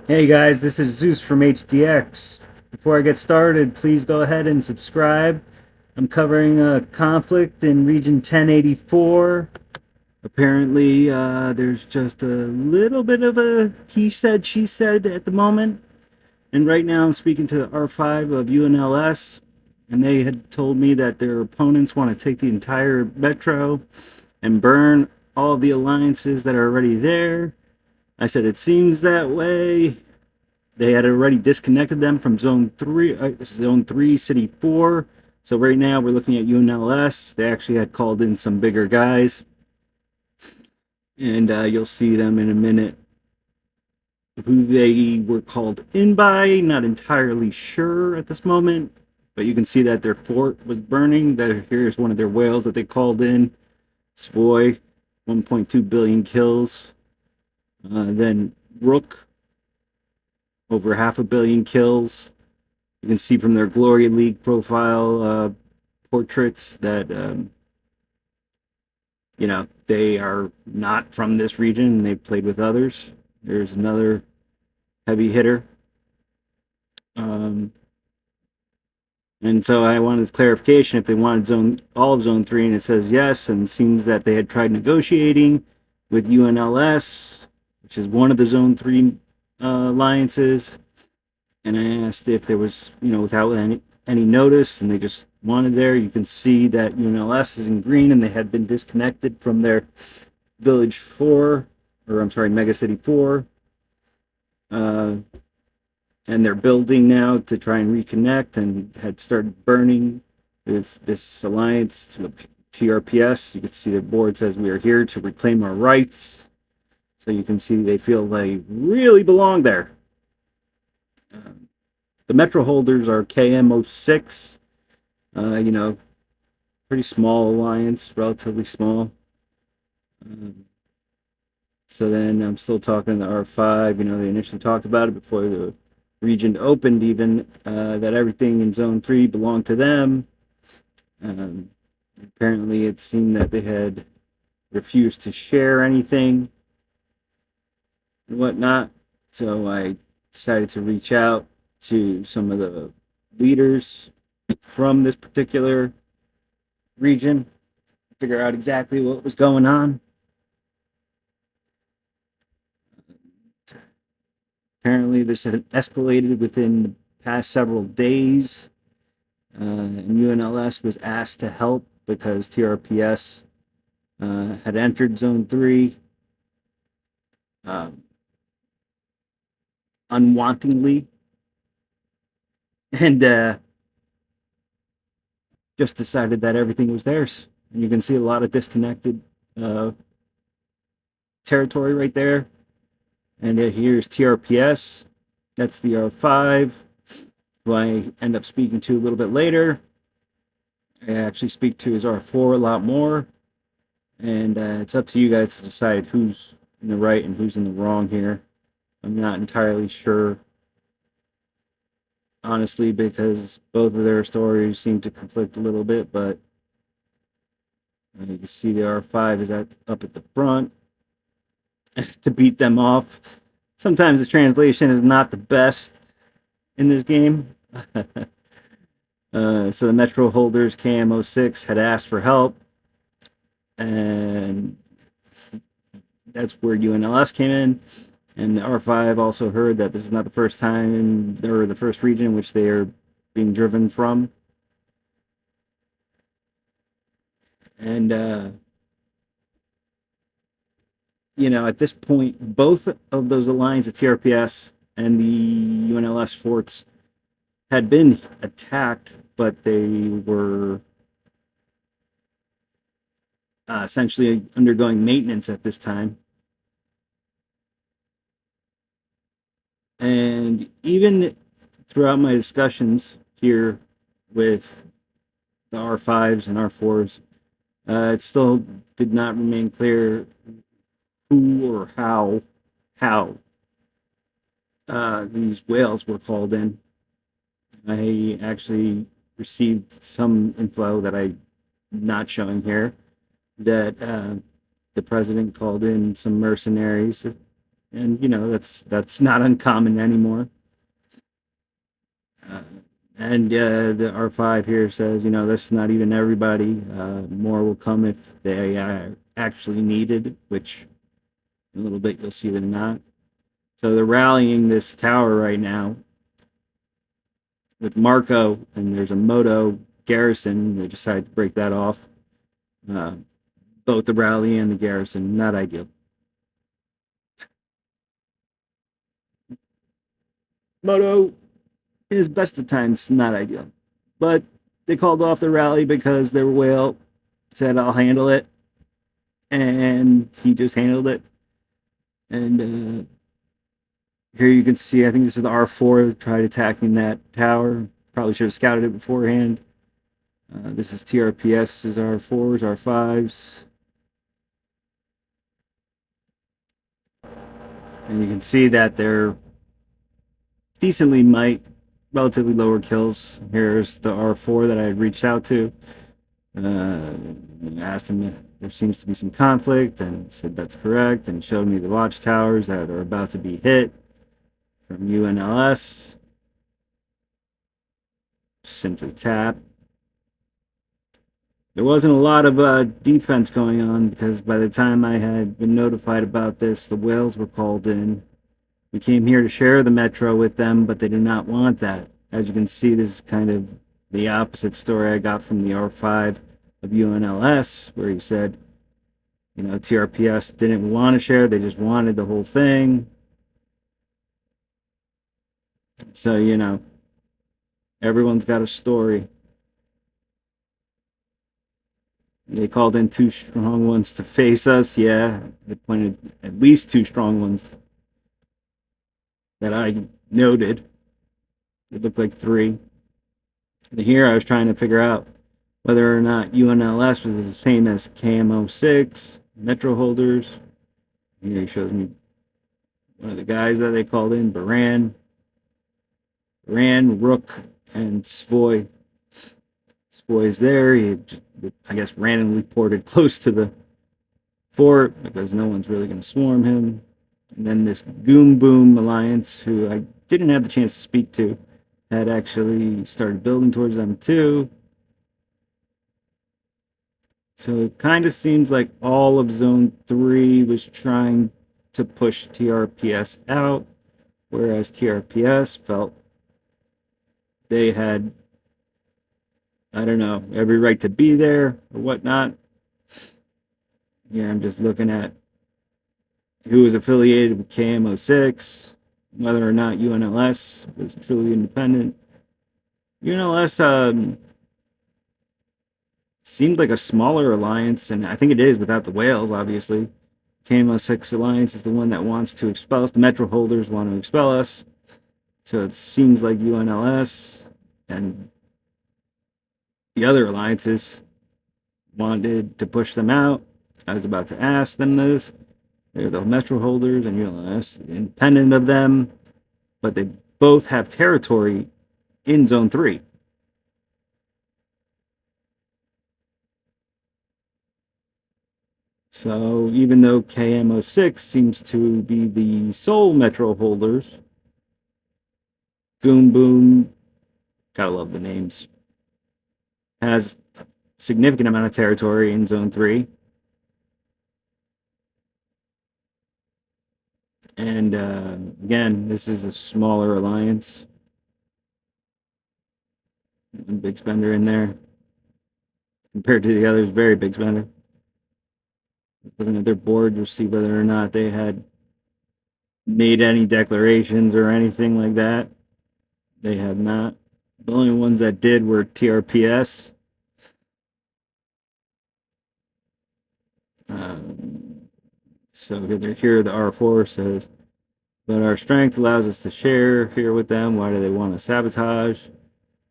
Hey guys, this is Zeus from HDX. Before I get started, please go ahead and subscribe. I'm covering a conflict in Region 1084. Apparently, there's just a little bit of a he said, she said at the moment. And right now, I'm speaking to the R5 of UNLS, and they had told me that their opponents want to take the entire metro and burn all the alliances that are already there. I said, it seems that way. They had already disconnected them from Zone 3, City 4. So right now we're looking at UNLS. They actually had called in some bigger guys. And you'll see them in a minute. Who they were called in by, not entirely sure at this moment. But you can see that their fort was burning. Here's one of their whales that they called in. Svoy, 1.2 billion kills. Then Rook, over half a billion kills. You can see from their Glory League profile portraits that they are not from this region and they've played with others. There's another heavy hitter. And so I wanted clarification if they wanted all of Zone 3, and it says yes, and it seems that they had tried negotiating with UNLS, which is one of the Zone 3 alliances. And I asked if there was, without any notice, and they just wanted there. You can see that UNLS is in green, and they had been disconnected from their Village 4, or I'm sorry, Mega City 4. And they're building now to try and reconnect, and had started burning this alliance to TRPS. You can see their board says, "We are here to reclaim our rights." So you can see they feel they really belong there. The Metro holders are KMO6, pretty small alliance, relatively small. So then I'm still talking to the R5. They initially talked about it before the region opened, even that everything in Zone 3 belonged to them. Apparently, it seemed that they had refused to share anything and whatnot. So I decided to reach out to some of the leaders from this particular region, figure out exactly what was going on. Apparently, this has escalated within the past several days, and UNLS was asked to help because TRPS had entered Zone 3 unwantingly, and just decided that everything was theirs. And you can see a lot of disconnected territory right there. And here's TRPS. That's the R5, who I end up speaking to a little bit later. I actually speak to his R4 a lot more. And it's up to you guys to decide who's in the right and who's in the wrong here. I'm not entirely sure, honestly, because both of their stories seem to conflict a little bit, but you can see the R5 is up at the front to beat them off. Sometimes the translation is not the best in this game. So the Metro holders, KMO6, had asked for help, and that's where UNLS came in. And the R5 also heard that this is not the first time, or the first region in which they are being driven from. And, at this point, both of those alliances, TRPS and the UNLS forts, had been attacked, but they were essentially undergoing maintenance at this time. And even throughout my discussions here with the R5s and R4s, it still did not remain clear who or how these whales were called in. I actually received some info that I'm not showing here, that the president called in some mercenaries and that's not uncommon anymore. Uh, and the R5 here says, that's not even everybody. More will come if they are actually needed, which in a little bit you'll see they're not. So they're rallying this tower right now with Marco, and there's a Moto garrison. They decided to break that off. Uh, Both the rally and the garrison, not ideal. Moto, in his best of times, not ideal. But they called off the rally because their whale said, I'll handle it. And he just handled it. And here you can see, I think this is the R4 that tried attacking that tower. Probably should have scouted it beforehand. This is TRPS, this is R4s, R5s. And you can see that they're decently relatively lower kills. Here's the R4 that I had reached out to. Asked him if there seems to be some conflict, and said that's correct, and showed me the watchtowers that are about to be hit from UNLS. Simply tap. There wasn't a lot of defense going on because by the time I had been notified about this, the whales were called in. We came here to share the metro with them, but they did not want that. As you can see, this is kind of the opposite story I got from the R5 of UNLS, where he said, TRPS didn't want to share, they just wanted the whole thing. So, everyone's got a story. They called in two strong ones to face us. Yeah, they pointed at least two strong ones that I noted. It looked like three. And here I was trying to figure out whether or not UNLS was the same as KMO6, Metro holders. Here he shows me one of the guys that they called in, Baran, Rook, and Svoy. Svoy's there. He just, I guess, randomly ported close to the fort because no one's really going to swarm him. And then this Goom Boom Alliance, who I didn't have the chance to speak to, had actually started building towards them too. So it kind of seems like all of Zone 3 was trying to push TRPS out, whereas TRPS felt they had, I don't know, every right to be there or whatnot. Here I'm just looking at who was affiliated with KMO6, whether or not UNLS was truly independent. UNLS seemed like a smaller alliance, and I think it is without the whales, obviously. KMO6 Alliance is the one that wants to expel us. The Metro holders want to expel us. So it seems like UNLS and the other alliances wanted to push them out. I was about to ask them this. They're the Metro holders and UNLS, independent of them, but they both have territory in Zone 3. So even though KMO6 seems to be the sole Metro holders, Goom Boom, gotta love the names, has a significant amount of territory in Zone 3. And again, this is a smaller alliance. Big spender in there. Compared to the others, very big spender. Looking at their board to see whether or not they had made any declarations or anything like that. They have not. The only ones that did were TRPS. So here the R4 says, but our strength allows us to share here with them. Why do they want to sabotage?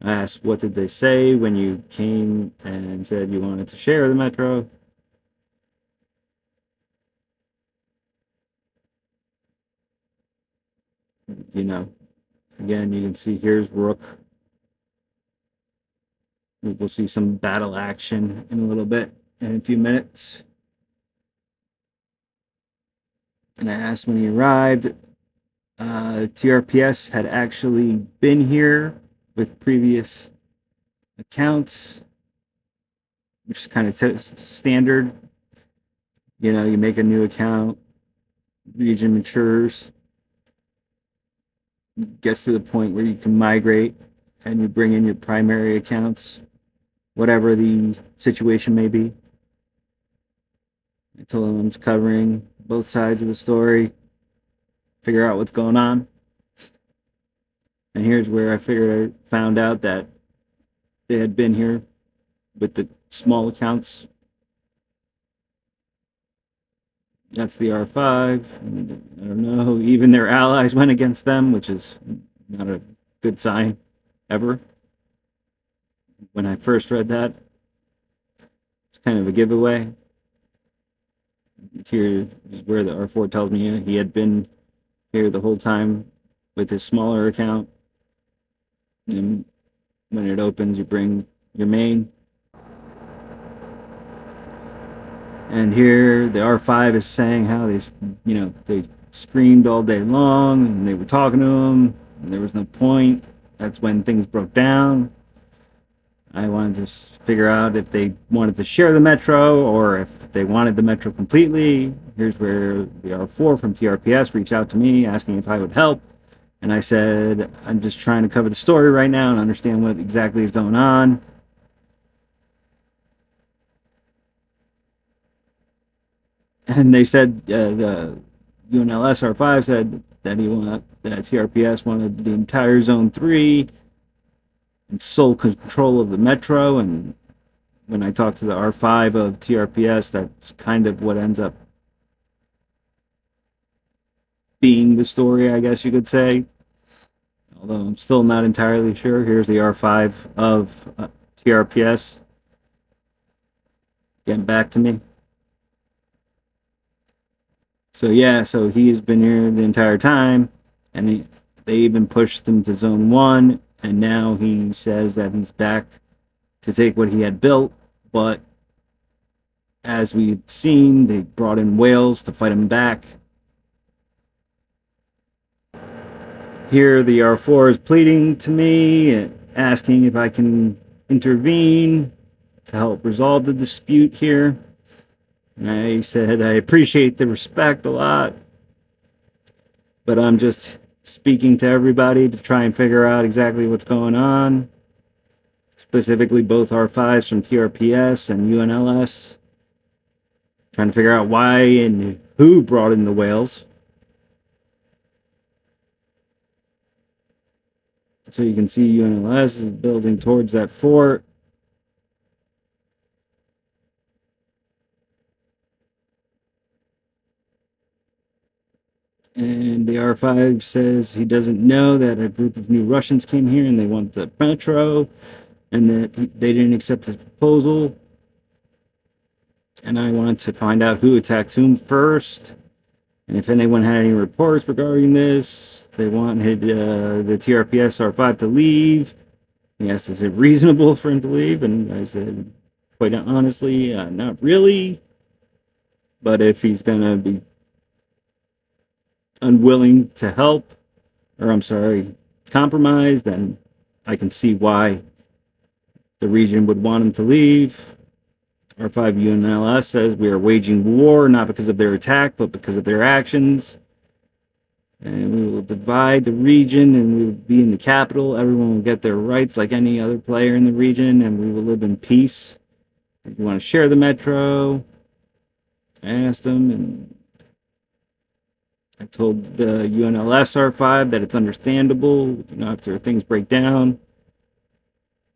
I asked, what did they say when you came and said you wanted to share the metro? Again, you can see here's Rook. We'll see some battle action in a little bit, in a few minutes. And I asked when he arrived. TRPS had actually been here with previous accounts, which is kind of standard. You know, you make a new account, region matures, gets to the point where you can migrate, and you bring in your primary accounts, whatever the situation may be. I told him I'm covering both sides of the story, figure out what's going on. And here's where I found out that they had been here with the small accounts. That's the R5. I don't know. Even their allies went against them, which is not a good sign ever. When I first read that, it's kind of a giveaway. Here is where the R4 tells me he had been here the whole time with his smaller account. And when it opens, you bring your main. And here the R5 is saying how they screamed all day long and they were talking to him and there was no point. That's when things broke down. I wanted to figure out if they wanted to share the metro or if they wanted the metro completely. Here's where the R4 from TRPS reached out to me asking if I would help. And I said, I'm just trying to cover the story right now and understand what exactly is going on. And they said, the UNLS R5 said that that TRPS wanted the entire Zone 3 and sole control of the metro. And when I talked to the R5 of TRPS, that's kind of what ends up being the story, I guess you could say. Although I'm still not entirely sure. Here's the R5 of TRPS getting back to me. So yeah, so he's been here the entire time, and they even pushed him to Zone 1, and now he says that he's back to take what he had built, but as we've seen, they brought in whales to fight him back. Here the R4 is pleading to me, asking if I can intervene to help resolve the dispute here. And I said I appreciate the respect a lot, but I'm just speaking to everybody to try and figure out exactly what's going on. Specifically, both R5s from TRPS and UNLS. Trying to figure out why and who brought in the whales. So you can see UNLS is building towards that fort. And the R5 says he doesn't know that a group of new Russians came here and they want the metro, and that they didn't accept his proposal. And I wanted to find out who attacked whom first, and if anyone had any reports regarding this. They wanted the TRPS R5 to leave. He asked, is it reasonable for him to leave? And I said, quite honestly, not really. But if he's going to be unwilling to help, or I'm sorry, compromise, then I can see why the region would want him to leave. R5 UNLS says we are waging war not because of their attack, but because of their actions. And we will divide the region and we will be in the capital. Everyone will get their rights like any other player in the region, and we will live in peace. If you want to share the metro, I asked them, and I told the UNLS R5 that it's understandable, after things break down.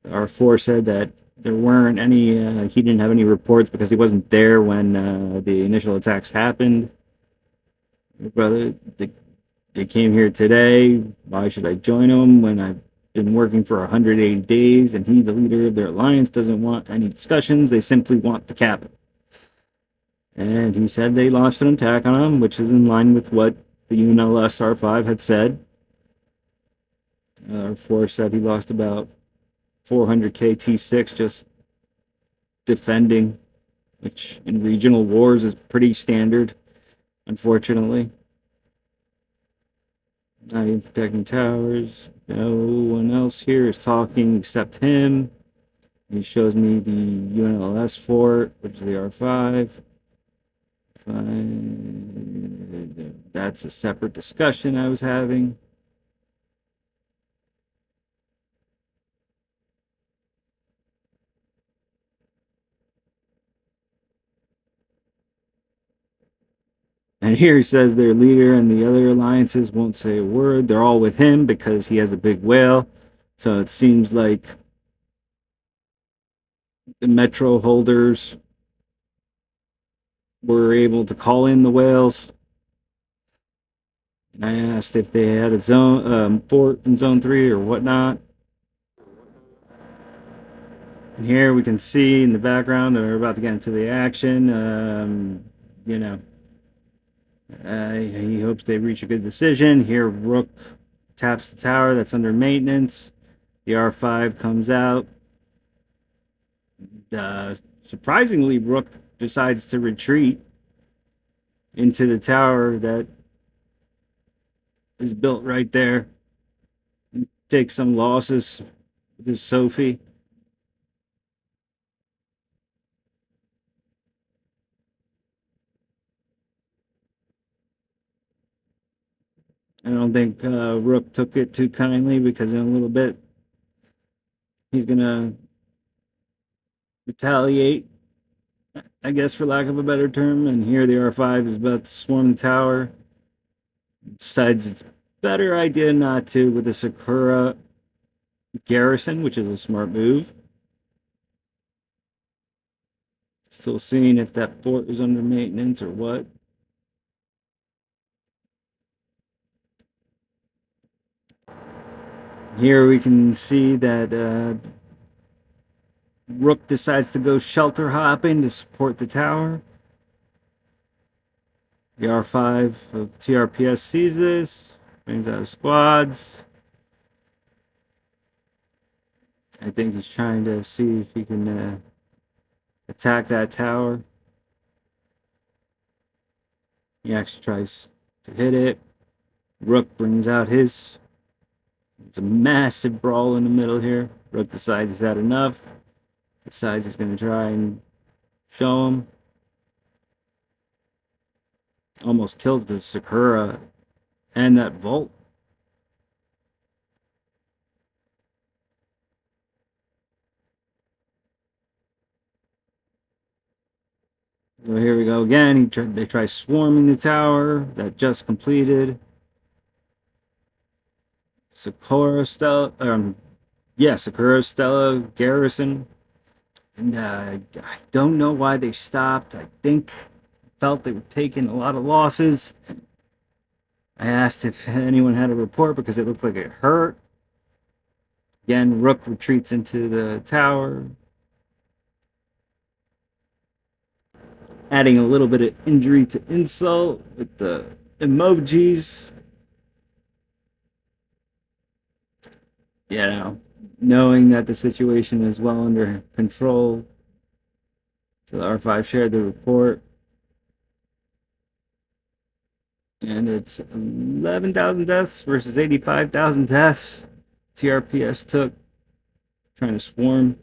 The R4 said that there weren't any, he didn't have any reports because he wasn't there when the initial attacks happened. Brother, they came here today. Why should I join them when I've been working for 180 days and he, the leader of their alliance, doesn't want any discussions? They simply want the capital. And he said they launched an attack on him, which is in line with what the UNLS R5 had said. R4 said he lost about 400k T6 just defending, which in regional wars is pretty standard. unfortunately. Not even protecting towers. No one else here is talking except him. He shows me the UNLS fort, which is the R5. That's a separate discussion I was having. And here he says their leader and the other alliances won't say a word. They're all with him because he has a big whale. So it seems like the metro holders were able to call in the whales. I asked if they had a zone fort in zone 3 or whatnot. And here we can see in the background that we're about to get into the action. You know, he hopes they reach a good decision. Here, Rook taps the tower that's under maintenance. The R5 comes out. Surprisingly, Rook decides to retreat into the tower that is built right there. Take some losses with his Sophie. I don't think Rook took it too kindly because in a little bit he's gonna retaliate, I guess, for lack of a better term. And here the R5 is about to swarm the tower. Decides it's a better idea not to with the Sakura garrison, which is a smart move. Still seeing if that fort is under maintenance or what. Here we can see that Rook decides to go shelter hopping to support the tower. The R5 of TRPS sees this, brings out his squads. I think he's trying to see if he can attack that tower. He actually tries to hit it. Rook brings out his. It's a massive brawl in the middle here. Rook decides he's had enough. Decides he's going to try and show him. Almost kills the Sakura and that Volt. So here we go again. They try swarming the tower that just completed. Sakura Stella, Sakura Stella garrison. And I don't know why they stopped. I think felt they were taking a lot of losses. I asked if anyone had a report because it looked like it hurt. Again, Rook retreats into the tower, adding a little bit of injury to insult with the emojis. You know, knowing that the situation is well under control. So the R5 shared the report. And it's 11,000 deaths versus 85,000 deaths. TRPS took trying to swarm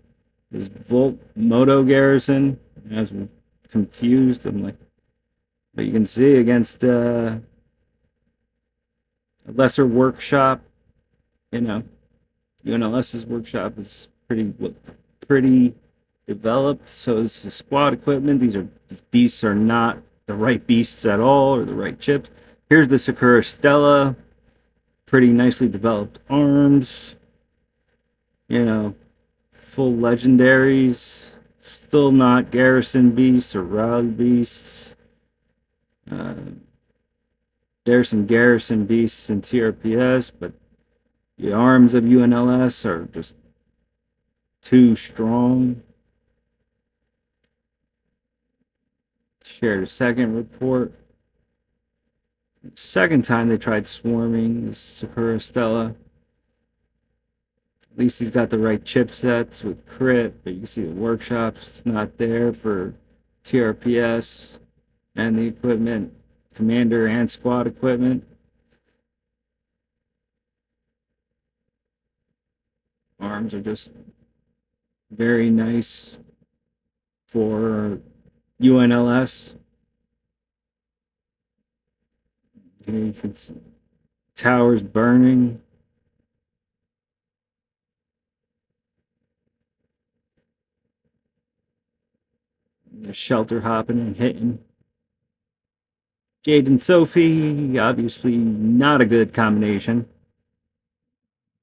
this Volt Moto garrison. I was confused. I'm like, but you can see against a lesser workshop, you know, UNLS's workshop is pretty developed. So this is squad equipment. These beasts are not the right beasts at all or the right chips. Here's the Sakura Stella, pretty nicely developed arms. You know, full legendaries. Still not garrison beasts or rally beasts. There's some garrison beasts in TRPS, but the arms of UNLS are just too strong. Shared a second report. Second time they tried swarming this Sakura Stella. At least he's got the right chipsets with crit, but you can see the workshop's not there for TRPS, and the equipment commander and squad equipment. Arms are just very nice for UNLS. Here you can see towers burning. They're shelter hopping and hitting. Jade and Sophie, obviously not a good combination.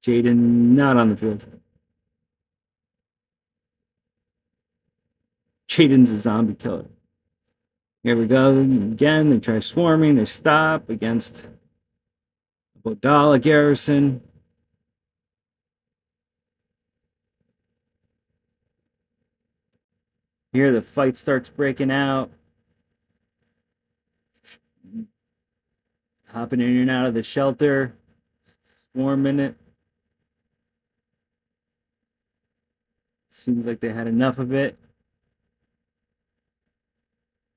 Jaden not on the field. Jaden's a zombie killer. Here we go again. They try swarming. They stop against Bodala garrison. Here the fight starts breaking out. Hopping in and out of the shelter. Swarming it. Seems like they had enough of it.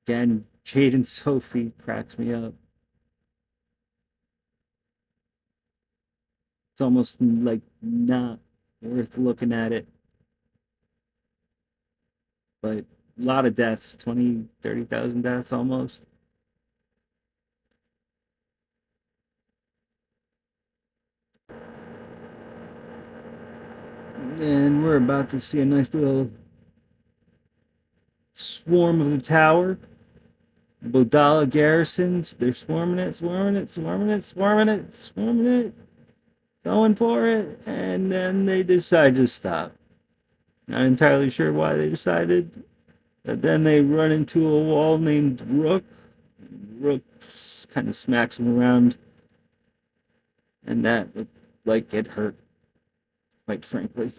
Again, Jaden Sophie cracks me up. It's almost like not worth looking at it. But a lot of deaths, 20, 30,000 deaths almost. And we're about to see a nice little swarm of the tower. Bodala garrisons, they're swarming it, swarming it, swarming it, swarming it, swarming it, going for it, and then they decide to stop. Not entirely sure why they decided, but then they run into a wall named Rook. Rook kind of smacks them around, and that looked like it hurt, quite frankly.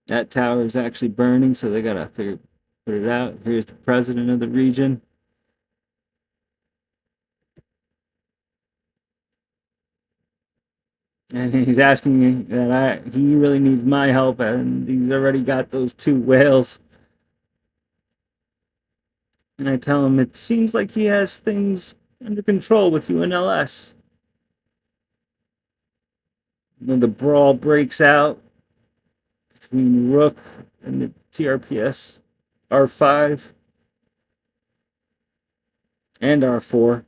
That tower is actually burning, so they gotta put it out. Here's the president of the region. And he's asking me that he really needs my help, and he's already got those 2 whales. And I tell him it seems like he has things under control with UNLS. When the brawl breaks out between Rook and the TRPS R5 and R4.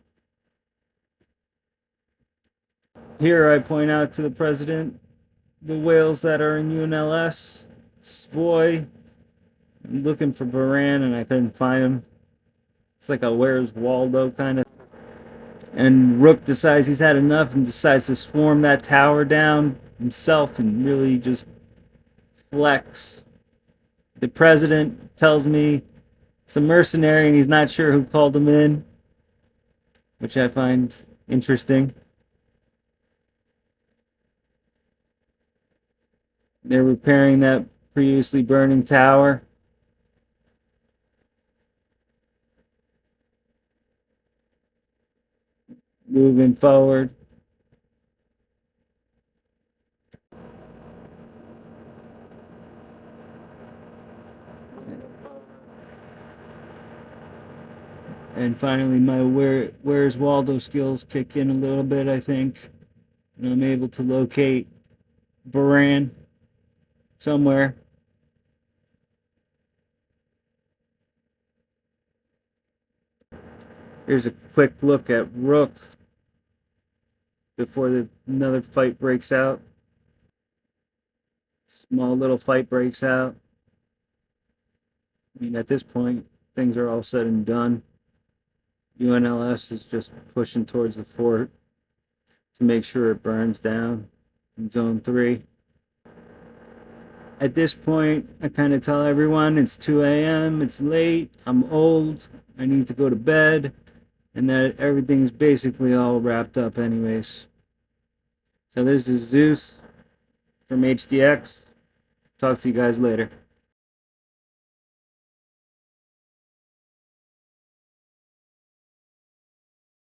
Here I point out to the president the whales that are in UNLS. Svoy. I'm looking for Baran and I couldn't find him. It's like a Where's Waldo kind of. And Rook decides he's had enough and decides to swarm that tower down himself and really just flex. The president tells me it's a mercenary and he's not sure who called him in, which I find interesting. They're repairing that previously burning tower. Moving forward. And finally, my Where's Waldo skills kick in a little bit, I think. And I'm able to locate Baran somewhere. Here's a quick look at Rook before another fight breaks out. Small little fight breaks out. I mean, at this point, things are all said and done. UNLS is just pushing towards the fort to make sure it burns down in Zone 3. At this point, I kind of tell everyone it's 2 a.m., it's late, I'm old, I need to go to bed, and that everything's basically all wrapped up anyways. So this is Zeus from HDX. Talk to you guys later.